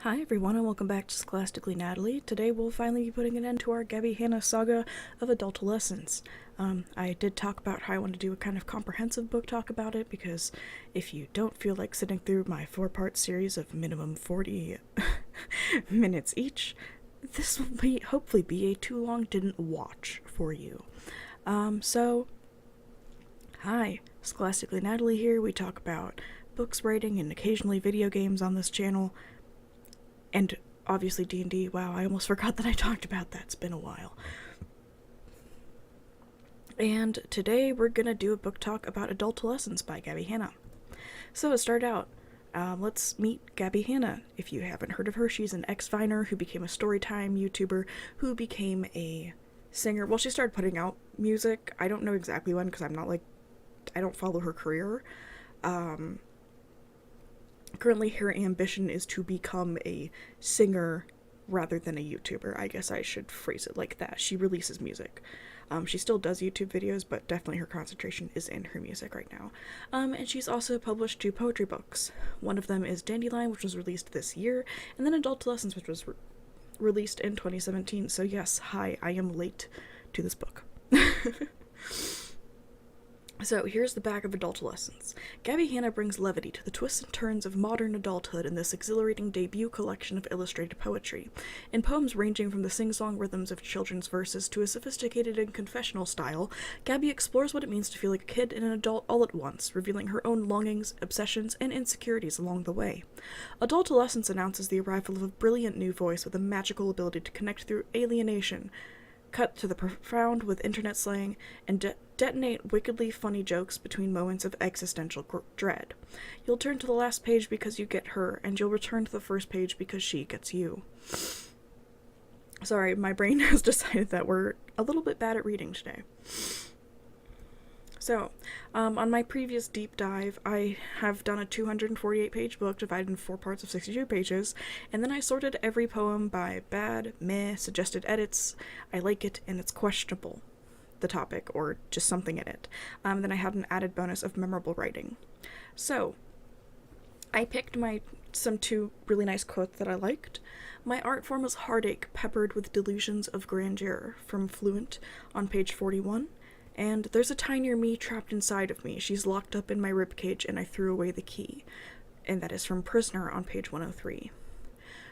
Hi everyone and welcome back to Scholastically Natalie. Today we'll finally be putting an end to our Gabbie Hanna saga of Adultolescence. I did talk about how I want to do a kind of comprehensive book talk about it, because if you don't feel like sitting through my 4-part series of minimum 40 minutes each, this will hopefully be a too long didn't watch for you. Hi, Scholastically Natalie here. We talk about books, writing, and occasionally video games on this channel. And obviously D&D. Wow, I almost forgot that I talked about that. It's been a while. And today we're gonna do a book talk about Adultolescence by Gabbie Hanna. So to start out, let's meet Gabbie Hanna. If you haven't heard of her, she's an ex-Viner who became a storytime YouTuber who became a singer. Well, she started putting out music. I don't know exactly when, because I don't follow her career. Currently, her ambition is to become a singer rather than a YouTuber. I guess I should phrase it like that. She releases music. She still does YouTube videos, but definitely her concentration is in her music right now. And she's also published 2 poetry books. One of them is Dandelion, which was released this year, and then Adultolescence, which was released in 2017. So yes, hi, I am late to this book. So, here's the back of Adultolescence. Gabbie Hanna brings levity to the twists and turns of modern adulthood in this exhilarating debut collection of illustrated poetry. In poems ranging from the sing-song rhythms of children's verses to a sophisticated and confessional style, Gabbie explores what it means to feel like a kid and an adult all at once, revealing her own longings, obsessions, and insecurities along the way. Adultolescence announces the arrival of a brilliant new voice with a magical ability to connect through alienation, cut to the profound with internet slang, and detonate wickedly funny jokes between moments of existential dread. You'll turn to the last page because you get her, and you'll return to the first page because she gets you. Sorry, my brain has decided that we're a little bit bad at reading today. So, on my previous deep dive, I have done a 248-page book divided in 4 parts of 62 pages, and then I sorted every poem by bad, meh, suggested edits, I like it, and it's questionable, the topic, or just something in it. Then I had an added bonus of memorable writing. So, I picked some 2 really nice quotes that I liked. My art form is heartache peppered with delusions of grandeur, from Fluent on page 41. And there's a tinier me trapped inside of me. She's locked up in my ribcage and I threw away the key. And that is from Prisoner on page 103.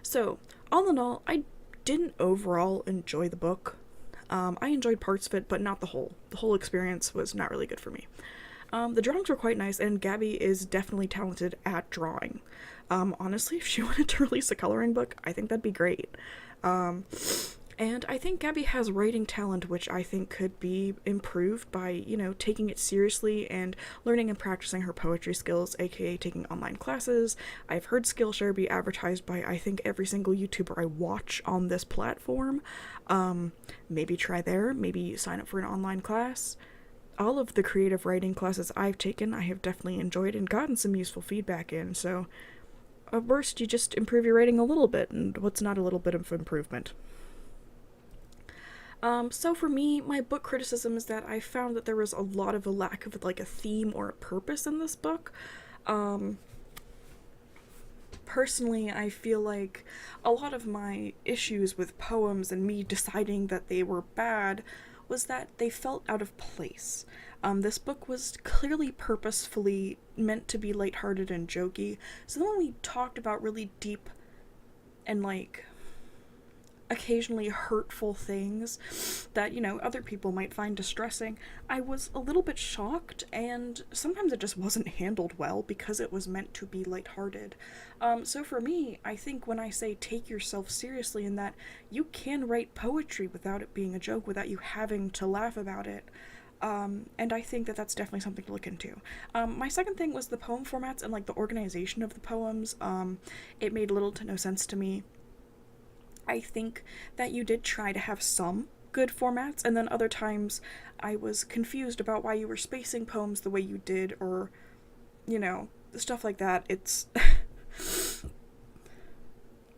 So, all in all, I didn't overall enjoy the book. I enjoyed parts of it, but not the whole. The whole experience was not really good for me. The drawings were quite nice, and Gabbie is definitely talented at drawing. Honestly, if she wanted to release a coloring book, I think that'd be great. And I think Gabbie has writing talent, which I think could be improved by, taking it seriously and learning and practicing her poetry skills, aka taking online classes. I've heard Skillshare be advertised by, I think, every single YouTuber I watch on this platform. Maybe try there, maybe sign up for an online class. All of the creative writing classes I've taken, I have definitely enjoyed and gotten some useful feedback in, so at worst, you just improve your writing a little bit, and what's not a little bit of improvement? So for me, my book criticism is that I found that there was a lot of a lack of, a theme or a purpose in this book. Personally, I feel like a lot of my issues with poems and me deciding that they were bad was that they felt out of place. This book was clearly purposefully meant to be lighthearted and jokey, so then when we talked about really deep and, occasionally hurtful things that, other people might find distressing, I was a little bit shocked, and sometimes it just wasn't handled well because it was meant to be lighthearted. So for me, I think when I say take yourself seriously, in that you can write poetry without it being a joke, without you having to laugh about it. And I think that that's definitely something to look into. My second thing was the poem formats and, the organization of the poems. It made little to no sense to me. I think that you did try to have some good formats, and then other times I was confused about why you were spacing poems the way you did, or, stuff like that. It's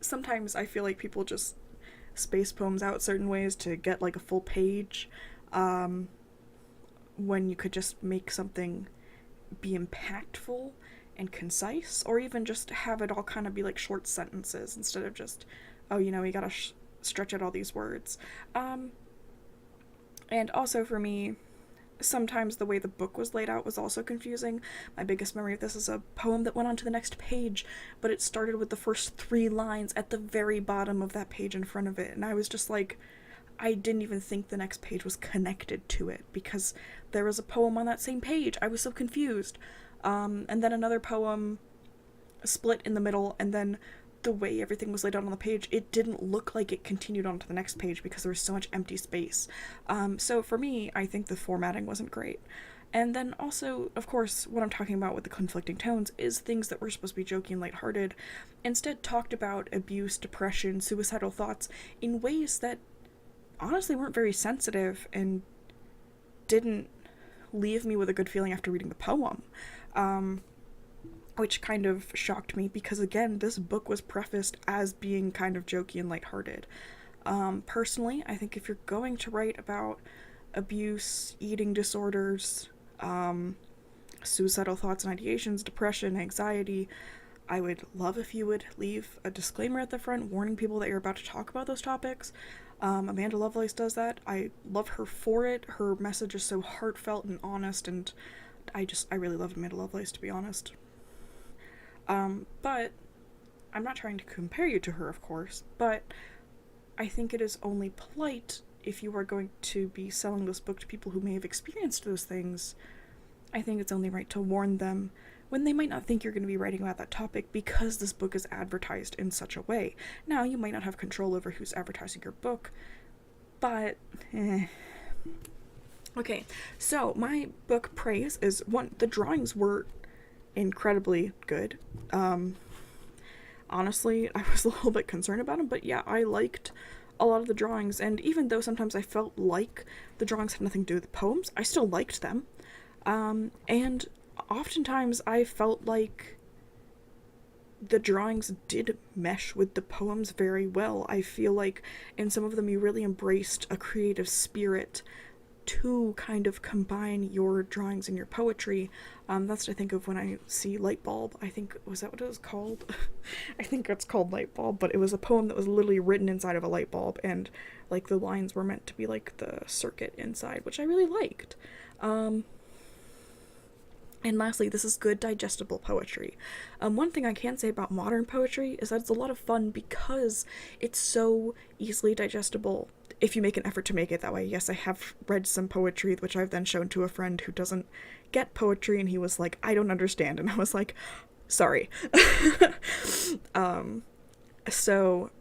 sometimes I feel like people just space poems out certain ways to get, a full page, when you could just make something be impactful and concise, or even just have it all kind of be like short sentences instead of just, oh, you gotta stretch out all these words. And also for me, sometimes the way the book was laid out was also confusing. My biggest memory of this is a poem that went on to the next page, but it started with the first 3 lines at the very bottom of that page in front of it, and I was just like, I didn't even think the next page was connected to it, because there was a poem on that same page. I was so confused. And then another poem split in the middle, and then the way everything was laid out on the page, it didn't look like it continued on to the next page because there was so much empty space. So for me, I think the formatting wasn't great. And then also, of course, what I'm talking about with the conflicting tones is things that were supposed to be jokey and lighthearted instead talked about abuse, depression, suicidal thoughts in ways that honestly weren't very sensitive and didn't leave me with a good feeling after reading the poem. Which kind of shocked me because, again, this book was prefaced as being kind of jokey and lighthearted. Personally, I think if you're going to write about abuse, eating disorders, suicidal thoughts and ideations, depression, anxiety, I would love if you would leave a disclaimer at the front warning people that you're about to talk about those topics. Amanda Lovelace does that. I love her for it. Her message is so heartfelt and honest, and I really love Amanda Lovelace, to be honest. But I'm not trying to compare you to her, of course, but I think it is only polite if you are going to be selling this book to people who may have experienced those things. I think it's only right to warn them when they might not think you're going to be writing about that topic because this book is advertised in such a way. Now, you might not have control over who's advertising your book, but Okay, so my book praise is, one, the drawings were incredibly good. Honestly, I was a little bit concerned about them, but yeah, I liked a lot of the drawings, and even though sometimes I felt like the drawings had nothing to do with the poems, I still liked them. And oftentimes I felt like the drawings did mesh with the poems very well. I feel like in some of them you really embraced a creative spirit to kind of combine your drawings and your poetry. That's what I think of when I see Light Bulb. I think, was that what it was called? I think it's called Light Bulb, but it was a poem that was literally written inside of a light bulb, and like the lines were meant to be like the circuit inside, which I really liked. And lastly, this is good digestible poetry. One thing I can say about modern poetry is that it's a lot of fun because it's so easily digestible if you make an effort to make it that way. Yes, I have read some poetry, which I've then shown to a friend who doesn't get poetry, and he was like, I don't understand. And I was like, sorry. So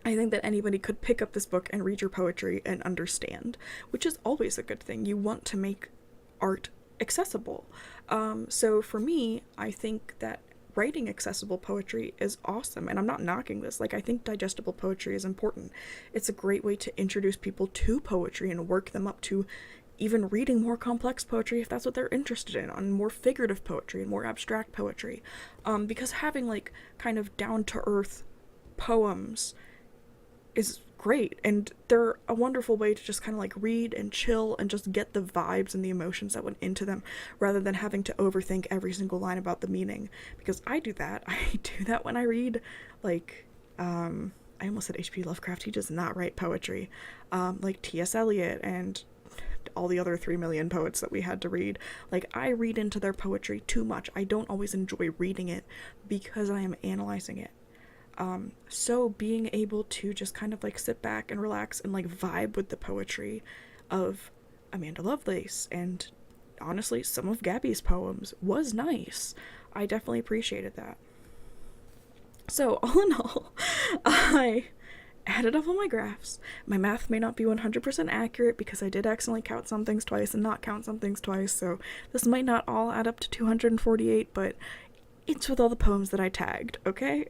I think that anybody could pick up this book and read your poetry and understand, which is always a good thing. You want to make art accessible. So for me, I think that writing accessible poetry is awesome, and I'm not knocking this. Like, I think digestible poetry is important. It's a great way to introduce people to poetry and work them up to even reading more complex poetry if that's what they're interested in, on more figurative poetry and more abstract poetry. Because having like kind of down-to-earth poems is great, and they're a wonderful way to just kind of like read and chill and just get the vibes and the emotions that went into them, rather than having to overthink every single line about the meaning, because I do that when I read, like, I almost said H.P. Lovecraft. He does not write poetry. Like T.S. Eliot and all the other 3 million poets that we had to read. Like, I read into their poetry too much. I don't always enjoy reading it because I am analyzing it. So being able to just kind of like sit back and relax and like vibe with the poetry of Amanda Lovelace and honestly some of Gabbie's poems was nice. I definitely appreciated that. So all in all, I added up all my graphs. My math may not be 100% accurate because I did accidentally count some things twice and not count some things twice, so this might not all add up to 248, but it's with all the poems that I tagged, okay?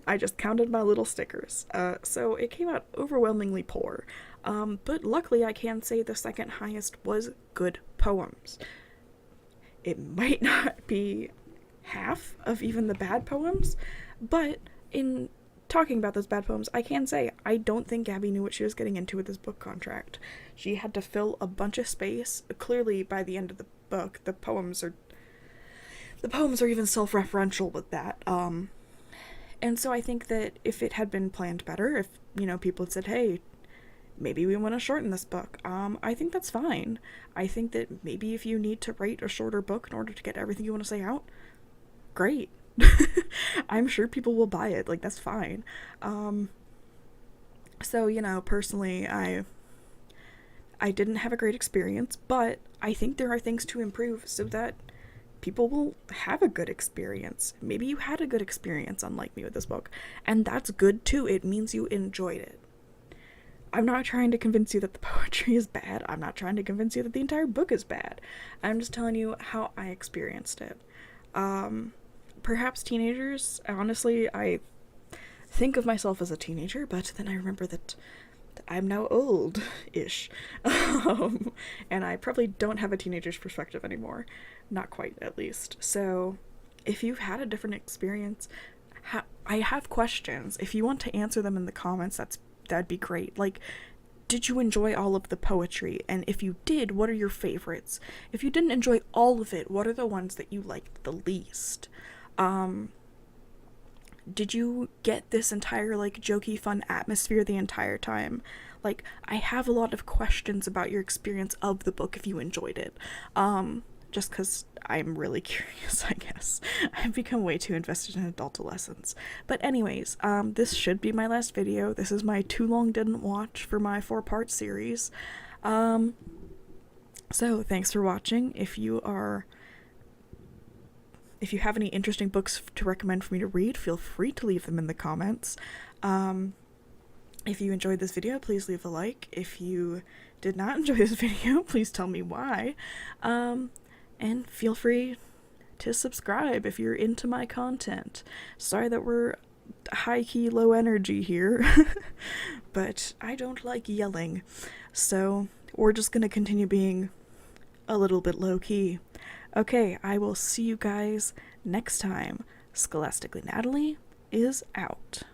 I just counted my little stickers. So it came out overwhelmingly poor. But luckily I can say the second highest was good poems. It might not be half of even the bad poems, but in talking about those bad poems, I can say I don't think Gabbie knew what she was getting into with this book contract. She had to fill a bunch of space. Clearly, by the end of the book, the poems are the poems are even self-referential with that. And so I think that if it had been planned better, if, you know, people had said, hey, maybe we want to shorten this book, I think that's fine. I think that maybe if you need to write a shorter book in order to get everything you want to say out, great. I'm sure people will buy it. Like, that's fine. So, you know, personally, I didn't have a great experience, but I think there are things to improve so that people will have a good experience. Maybe you had a good experience, unlike me, with this book, and that's good too. It means you enjoyed it. I'm not trying to convince you that the poetry is bad. I'm not trying to convince you that the entire book is bad. I'm just telling you how I experienced it. Perhaps teenagers, honestly, I think of myself as a teenager, but then I remember that I'm now old-ish. And I probably don't have a teenager's perspective anymore. Not quite, at least. So, if you've had a different experience, I have questions. If you want to answer them in the comments, that'd be great. Like, did you enjoy all of the poetry? And if you did, what are your favorites? If you didn't enjoy all of it, what are the ones that you liked the least? Did you get this entire, like, jokey, fun atmosphere the entire time? Like, I have a lot of questions about your experience of the book if you enjoyed it. Just because I'm really curious, I guess. I've become way too invested in Adultolescence. But anyways, this should be my last video. This is my Too Long Didn't Watch for my 4-part series. So, thanks for watching. If you have any interesting books to recommend for me to read, feel free to leave them in the comments. If you enjoyed this video, please leave a like. If you did not enjoy this video, please tell me why. And feel free to subscribe if you're into my content. Sorry that we're high-key, low energy here, but I don't like yelling. So we're just gonna continue being a little bit low-key. Okay, I will see you guys next time. Scholastically Natalie is out.